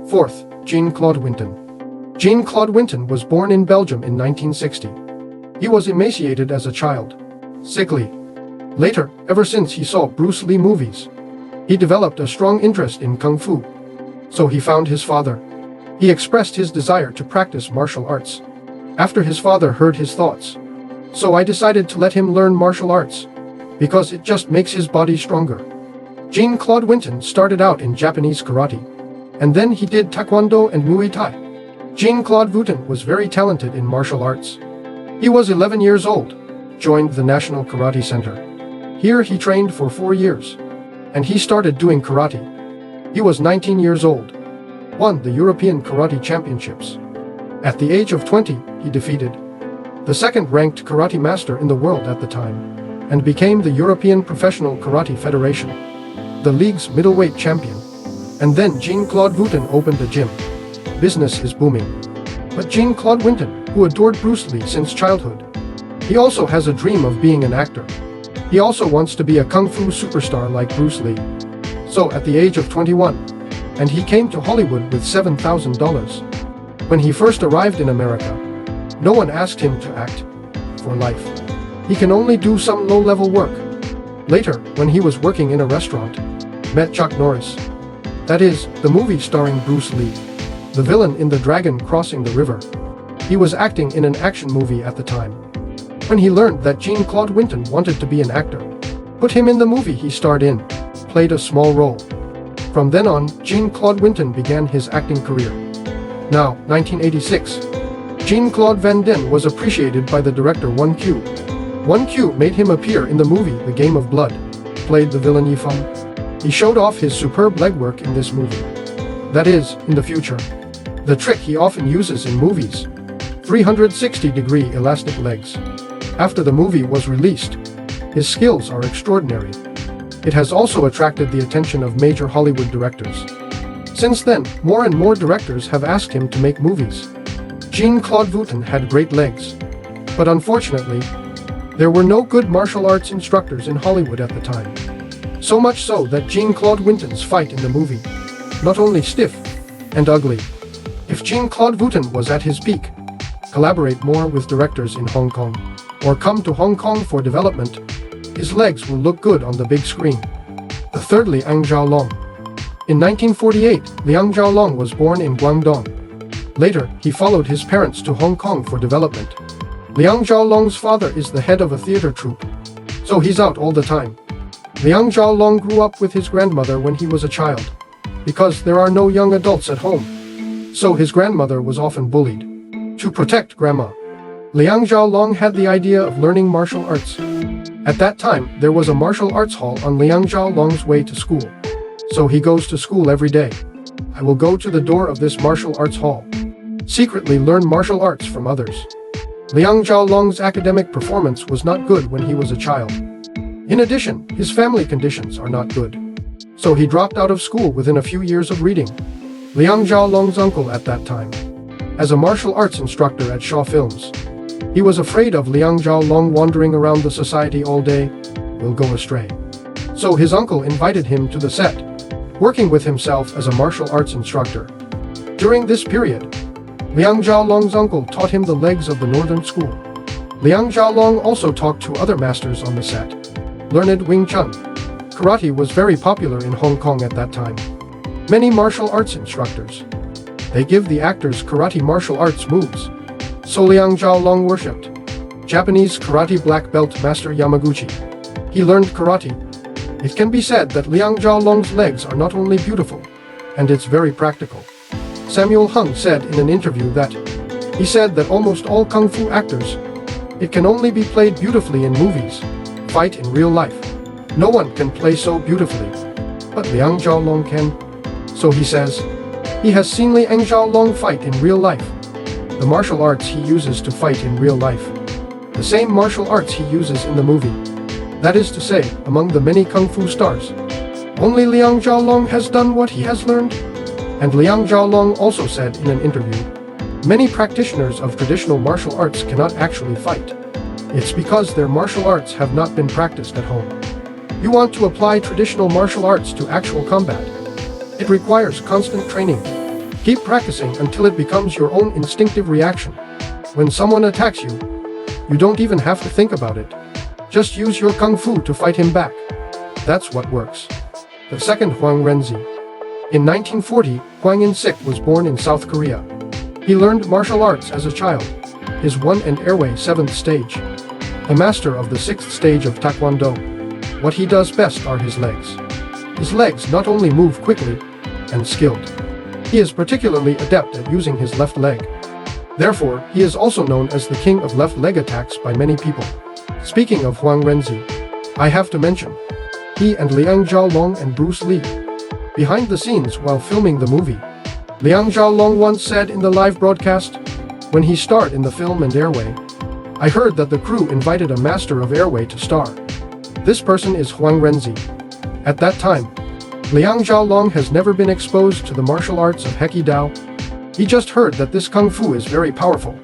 Fourth, Jean-Claude Winton. Jean-Claude Winton was born in Belgium in 1960. He was emaciated as a child, sickly. Later, ever since he saw Bruce Lee movies, he developed a strong interest in Kung Fu. So he found his father. He expressed his desire to practice martial arts. After his father heard his thoughts, so I decided to let him learn martial arts, because it just makes his body stronger. Jean-Claude Winton started out in Japanese karate, and then he did taekwondo and Muay Thai. Jean-Claude Winton was very talented in martial arts. He was 11 years old, joined the National Karate Center. Here he trained for 4 years, and he started doing karate. He was 19 years old, won the European Karate Championships. At the age of 20, he defeated the second-ranked karate master in the world at the time, and became the European Professional Karate Federation, the league's middleweight champion. And then Jean-Claude Winton opened a gym. Business is booming. But Jean-Claude Winton, who adored Bruce Lee since childhood, he also has a dream of being an actor. He also wants to be a kung fu superstar like Bruce Lee. So at the age of 21, and he came to Hollywood with $7,000. When he first arrived in America, no one asked him to act for life. He can only do some low-level work. Later, when he was working in a restaurant, met Chuck Norris. That is, the movie starring Bruce Lee, the villain in The Dragon Crossing the River. He was acting in an action movie at the time. When he learned that Jean-Claude Winton wanted to be an actor, put him in the movie he starred in, played a small role. From then on, Jean-Claude Winton began his acting career. Now, 1986. Jean-Claude Van Damme was appreciated by the director Won Kyu. Won Kyu made him appear in the movie The Game of Blood, played the villain Yi Feng. He showed off his superb legwork in this movie. That is, in the future. The trick he often uses in movies. 360-degree elastic legs. After the movie was released, his skills are extraordinary. It has also attracted the attention of major Hollywood directors. Since then, more and more directors have asked him to make movies. Jean-Claude Winton had great legs. But unfortunately, there were no good martial arts instructors in Hollywood at the time. So much so that Jean-Claude Winton's fight in the movie, not only stiff and ugly. If Jean-Claude Winton was at his peak, collaborate more with directors in Hong Kong, or come to Hong Kong for development, his legs will look good on the big screen. The third Liang Xiaolong. In 1948, Liang Xiaolong was born in Guangdong. Later, he followed his parents to Hong Kong for development. Liang Xiaolong's father is the head of a theater troupe, so he's out all the time. Liang Xiaolong grew up with his grandmother when he was a child, because there are no young adults at home. So his grandmother was often bullied. To protect grandma, Liang Xiaolong had the idea of learning martial arts. At that time, there was a martial arts hall on Liang Xiaolong's way to school. So he goes to school every day. I will go to the door of this martial arts hall, secretly learn martial arts from others. Liang Xiaolong's academic performance was not good when he was a child. In addition, his family conditions are not good. So he dropped out of school within a few years of reading. Liang Xiaolong's uncle at that time, as a martial arts instructor at Shaw Films, he was afraid of Liang Xiaolong wandering around the society all day, will go astray. So his uncle invited him to the set, working with himself as a martial arts instructor. During this period, Liang Xiaolong's uncle taught him the legs of the Northern School. Liang Xiaolong also talked to other masters on the set, learned Wing Chun. Karate was very popular in Hong Kong at that time. Many martial arts instructors, they give the actors karate martial arts moves. So Liang Xiaolong worshipped Japanese karate black belt master Yamaguchi. He learned karate. It can be said that Liang Xiaolong's legs are not only beautiful, and it's very practical. Samuel Hung said in an interview that, he said that almost all kung fu actors, it can only be played beautifully in movies, fight in real life. No one can play so beautifully, but Liang Xiaolong can. So he says, he has seen Liang Xiaolong fight in real life. The martial arts he uses to fight in real life, the same martial arts he uses in the movie. That is to say, among the many kung fu stars, only Liang Xiaolong has done what he has learned. And Liang Xiaolong also said in an interview, many practitioners of traditional martial arts cannot actually fight. It's because their martial arts have not been practiced at home. You want to apply traditional martial arts to actual combat. It requires constant training. Keep practicing until it becomes your own instinctive reaction. When someone attacks you, you don't even have to think about it. Just use your kung fu to fight him back. That's what works. The second Huang Renzi. In 1940, Hwang In-sik was born in South Korea. He learned martial arts as a child. His 1 and airway 7th stage. A master of the 6th stage of Taekwondo. What he does best are his legs. His legs not only move quickly and skilled. He is particularly adept at using his left leg. Therefore, he is also known as the king of left leg attacks by many people. Speaking of Huang Renzi, I have to mention, he and Liang Xiaolong and Bruce Lee. Behind the scenes while filming the movie, Liang Xiaolong once said in the live broadcast, when he starred in the film and airway, I heard that the crew invited a master of airway to star. This person is Huang Renzi. At that time, Liang Xiaolong has never been exposed to the martial arts of Heki Dao. He just heard that this kung fu is very powerful.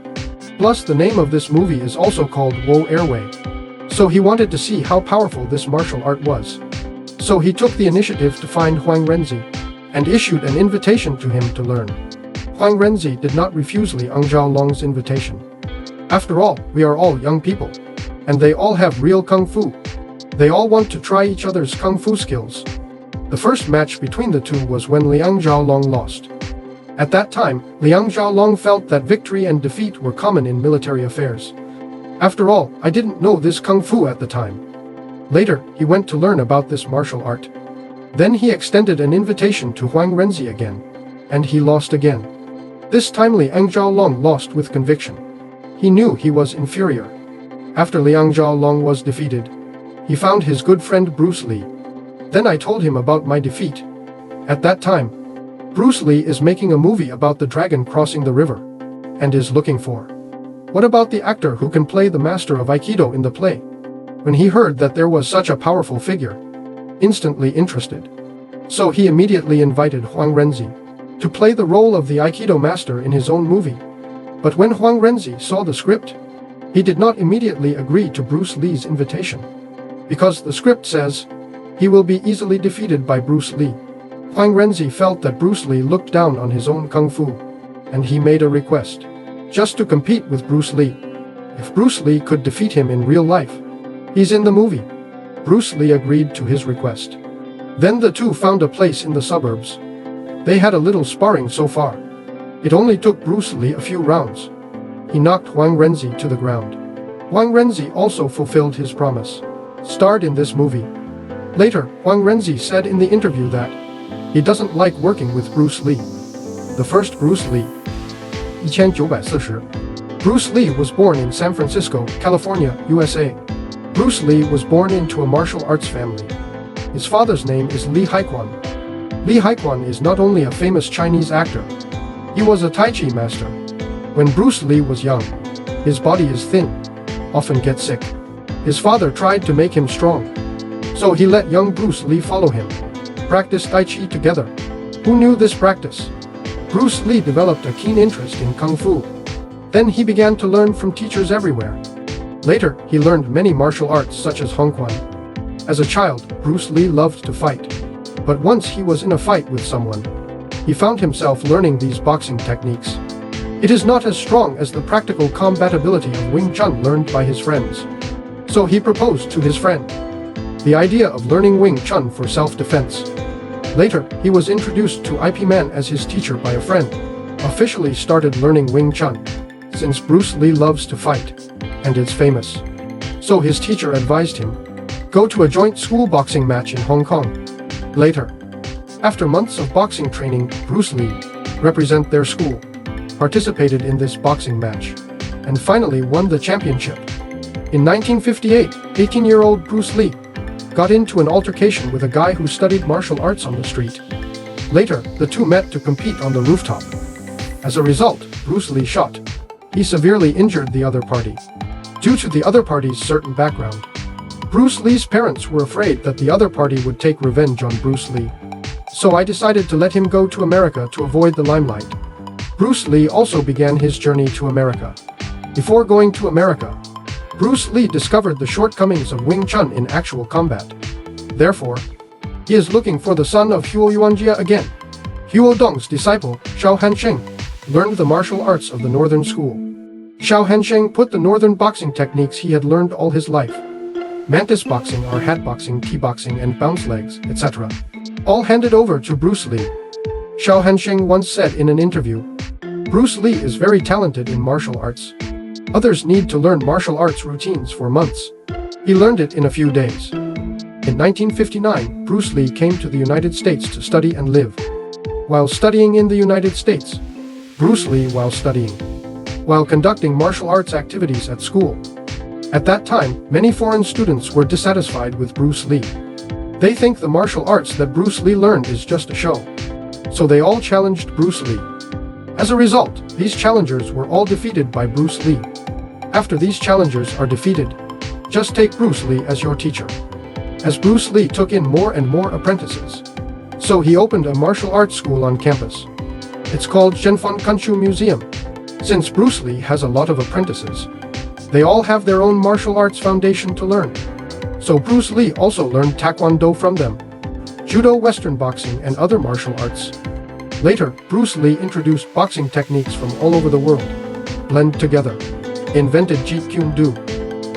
Plus the name of this movie is also called Wo Airway. So he wanted to see how powerful this martial art was. So he took the initiative to find Huang Renzi and issued an invitation to him to learn. Huang Renzi did not refuse Liang Xiaolong's invitation. After all, we are all young people, and they all have real kung fu. They all want to try each other's kung fu skills. The first match between the two was when Liang Xiaolong lost. At that time, Liang Xiaolong felt that victory and defeat were common in military affairs. After all, I didn't know this kung fu at the time. Later, he went to learn about this martial art. Then he extended an invitation to Huang Renzi again, and he lost again. This time Liang Xiaolong lost with conviction. He knew he was inferior. After Liang Xiaolong was defeated, he found his good friend Bruce Lee. Then I told him about my defeat. At that time, Bruce Lee is making a movie about the dragon crossing the river, and is looking for. What about the actor who can play the master of Aikido in the play? When he heard that there was such a powerful figure, instantly interested. So he immediately invited Huang Renzi to play the role of the Aikido master in his own movie. But when Huang Renzi saw the script, he did not immediately agree to Bruce Lee's invitation. Because the script says, he will be easily defeated by Bruce Lee. Huang Renzi felt that Bruce Lee looked down on his own kung fu, and he made a request. Just to compete with Bruce Lee. If Bruce Lee could defeat him in real life, he's in the movie. Bruce Lee agreed to his request. Then the two found a place in the suburbs. They had a little sparring so far. It only took Bruce Lee a few rounds. He knocked Huang Renzi to the ground. Huang Renzi also fulfilled his promise. Starred in this movie. Later, Huang Renzi said in the interview that he doesn't like working with Bruce Lee. The first Bruce Lee. 1940. Bruce Lee was born in San Francisco, California, USA. Bruce Lee was born into a martial arts family. His father's name is Lee Haikuan. Lee Haikuan is not only a famous Chinese actor, he was a Tai Chi master. When Bruce Lee was young, his body is thin, often gets sick. His father tried to make him strong. So he let young Bruce Lee follow him, practice Tai Chi together. Who knew this practice? Bruce Lee developed a keen interest in Kung Fu. Then he began to learn from teachers everywhere. Later, he learned many martial arts such as Hong Kwan. As a child, Bruce Lee loved to fight. But once he was in a fight with someone, he found himself learning these boxing techniques. It is not as strong as the practical compatibility of Wing Chun learned by his friends. So he proposed to his friend the idea of learning Wing Chun for self-defense. Later, he was introduced to Ip Man as his teacher by a friend, officially started learning Wing Chun, since Bruce Lee loves to fight, and is famous. So his teacher advised him, go to a joint school boxing match in Hong Kong. Later, after months of boxing training, Bruce Lee represent their school, participated in this boxing match, and finally won the championship. In 1958, 18-year-old Bruce Lee got into an altercation with a guy who studied martial arts on the street. Later, the two met to compete on the rooftop. As a result, Bruce Lee shot. He severely injured the other party. Due to the other party's certain background, Bruce Lee's parents were afraid that the other party would take revenge on Bruce Lee. So I decided to let him go to America to avoid the limelight. Bruce Lee also began his journey to America. Before going to America, Bruce Lee discovered the shortcomings of Wing Chun in actual combat. Therefore, he is looking for the son of Huo Yuanjia again. Huo Dong's disciple, Xiao Hansheng, learned the martial arts of the Northern School. Xiao Hansheng put the Northern boxing techniques he had learned all his life, mantis boxing or hat boxing, T-boxing and bounce legs, etc., all handed over to Bruce Lee. Xiao Hansheng once said in an interview, "Bruce Lee is very talented in martial arts. Others need to learn martial arts routines for months. He learned it in a few days." In 1959, Bruce Lee came to the United States to study and live. While studying in the United States, Bruce Lee while conducting martial arts activities at school. At that time, many foreign students were dissatisfied with Bruce Lee. They think the martial arts that Bruce Lee learned is just a show. So they all challenged Bruce Lee. As a result, these challengers were all defeated by Bruce Lee. After these challengers are defeated, just take Bruce Lee as your teacher. As Bruce Lee took in more and more apprentices, so he opened a martial arts school on campus. It's called Zhenfeng Kunshu Museum. Since Bruce Lee has a lot of apprentices, they all have their own martial arts foundation to learn. So Bruce Lee also learned Taekwondo from them, Judo, Western boxing, and other martial arts. Later, Bruce Lee introduced boxing techniques from all over the world, blend together, invented Jeet Kune Do.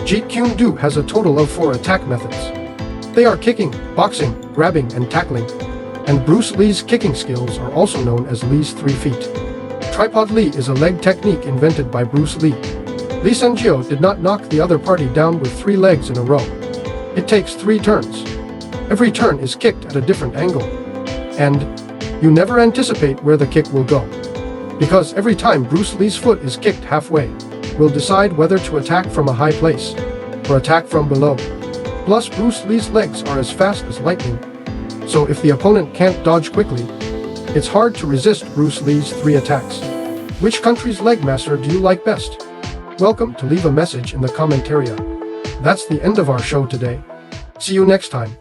Jeet Kune Do has a total of 4 attack methods. They are kicking, boxing, grabbing, and tackling. And Bruce Lee's kicking skills are also known as Lee's 3 feet. Tripod Lee is a leg technique invented by Bruce Lee. Lee Senjio did not knock the other party down with 3 legs in a row. It takes 3 turns. Every turn is kicked at a different angle. And you never anticipate where the kick will go. Because every time Bruce Lee's foot is kicked halfway, will decide whether to attack from a high place or attack from below. Plus, Bruce Lee's legs are as fast as lightning. So if the opponent can't dodge quickly, it's hard to resist Bruce Lee's 3 attacks. Which country's leg master do you like best? Welcome to leave a message in the comment area. That's the end of our show today. See you next time.